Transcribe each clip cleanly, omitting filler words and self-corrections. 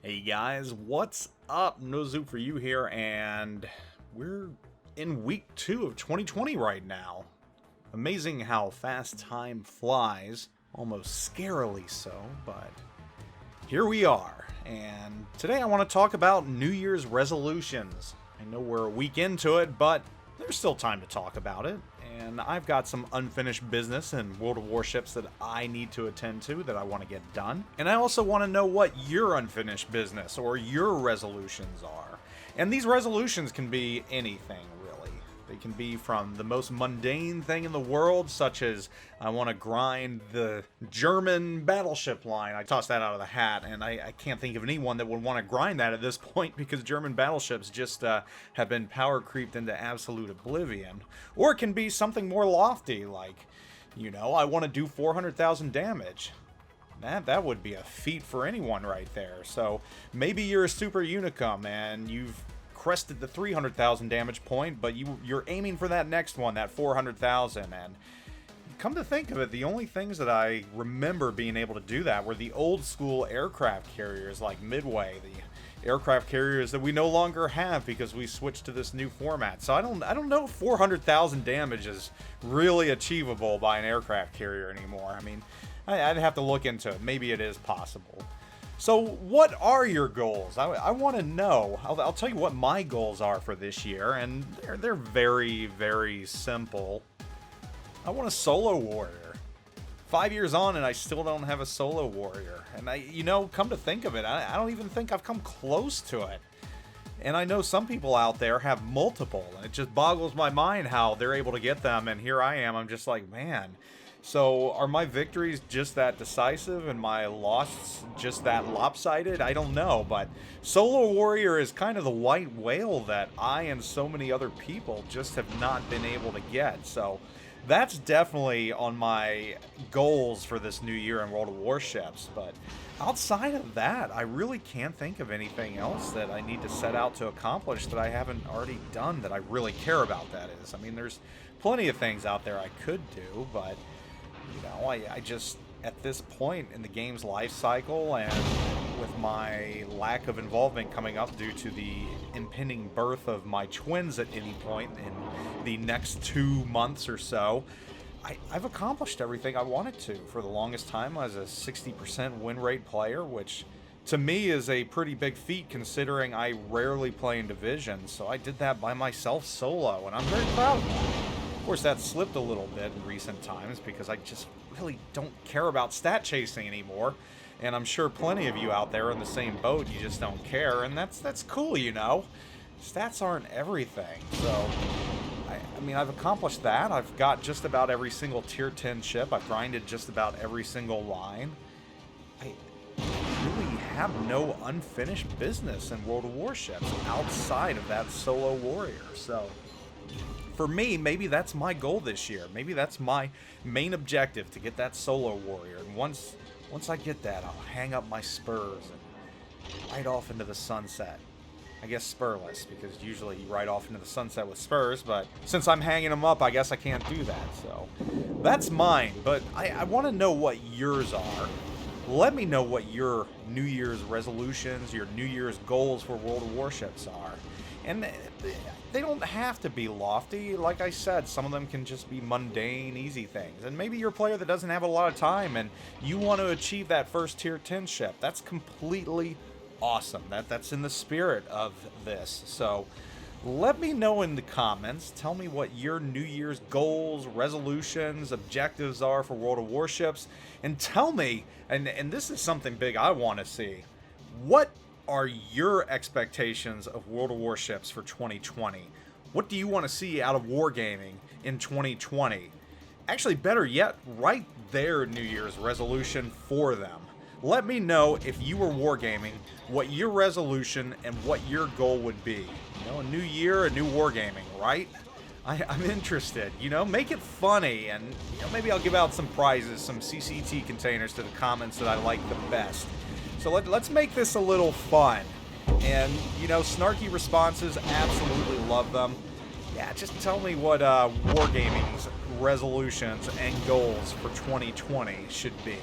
Hey guys, what's up? NoZoupForYou here, and we're in week 2 of 2020 right now. Amazing how fast time flies, almost scarily so, but here we are. And today I want to talk about New Year's resolutions. I know we're a week into it, but there's still time to talk about it. And I've got some unfinished business in World of Warships that I need to attend to, that I want to get done. And I also want to know what your unfinished business or your resolutions are. And these resolutions can be anything, really. They can be from the most mundane thing in the world, such as I want to grind the German battleship line. I tossed that out of the hat, and I can't think of anyone that would want to grind that at this point, because German battleships just have been power creeped into absolute oblivion. Or it can be something more lofty, like, you know, I want to do 400,000 damage. That would be a feat for anyone right there. So maybe you're a super unicum and you've crested the 300,000 damage point, but you're aiming for that next one, that 400,000. And come to think of it, the only things that I remember being able to do that were the old school aircraft carriers like Midway, the aircraft carriers that we no longer have because we switched to this new format. So I don't know if 400,000 damage is really achievable by an aircraft carrier anymore. I mean, I'd have to look into it. Maybe it is possible. So what are your goals? I want to know. I'll tell you what my goals are for this year, and they're very, very simple. I want a solo warrior. 5 years on and I still don't have a solo warrior. And come to think of it, I don't even think I've come close to it. And I know some people out there have multiple, and it just boggles my mind how they're able to get them, and here I am, I'm just like, man. So are my victories just that decisive and my losses just that lopsided? I don't know, but Solo Warrior is kind of the white whale that I and so many other people just have not been able to get. So that's definitely on my goals for this new year in World of Warships. But outside of that, I really can't think of anything else that I need to set out to accomplish that I haven't already done that I really care about, that is. I mean, there's plenty of things out there I could do, but you know, I just, at this point in the game's life cycle, and with my lack of involvement coming up due to the impending birth of my twins at any point in the next 2 months or so, I've accomplished everything I wanted to. For the longest time, I was a 60% win rate player, which to me is a pretty big feat considering I rarely play in divisions. So I did that by myself solo, and I'm very proud of that. Of course, that slipped a little bit in recent times because I just really don't care about stat chasing anymore. And I'm sure plenty of you out there in the same boat, you just don't care. And that's cool, you know. Stats aren't everything. So, I mean, I've accomplished that. I've got just about every single tier 10 ship. I've grinded just about every single line. I really have no unfinished business in World of Warships outside of that solo warrior. So for me, maybe that's my goal this year. Maybe that's my main objective, to get that solo warrior. And once I get that, I'll hang up my spurs and ride off into the sunset. I guess spurless, because usually you ride off into the sunset with spurs, but since I'm hanging them up, I guess I can't do that. So that's mine, but I want to know what yours are. Let me know what your New Year's resolutions, your New Year's goals for World of Warships are. And they don't have to be lofty. Like I said, some of them can just be mundane, easy things. And maybe you're a player that doesn't have a lot of time and you want to achieve that first tier 10 ship. That's completely awesome. That's in the spirit of this. So let me know in the comments. Tell me what your New Year's goals, resolutions, objectives are for World of Warships. And tell me, and this is something big I want to see, what are your expectations of World of Warships for 2020? What do you want to see out of Wargaming in 2020? Actually, better yet, write their New Year's resolution for them. Let me know, if you were Wargaming, what your resolution and what your goal would be. You know, a new year, a new Wargaming, right? I'm interested. You know, make it funny, and you know, maybe I'll give out some prizes, some CCT containers to the comments that I like the best. So let's make this a little fun. And, you know, snarky responses, absolutely love them. Yeah, just tell me what Wargaming's resolutions and goals for 2020 should be.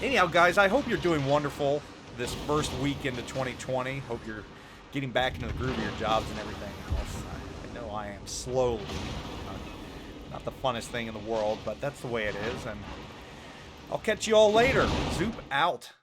Anyhow, guys, I hope you're doing wonderful. this first week into 2020. Hope you're getting back into the groove of your jobs and everything else. I know I am slowly. Not the funnest thing in the world, but that's the way it is. And I'll catch you all later. Zoop out.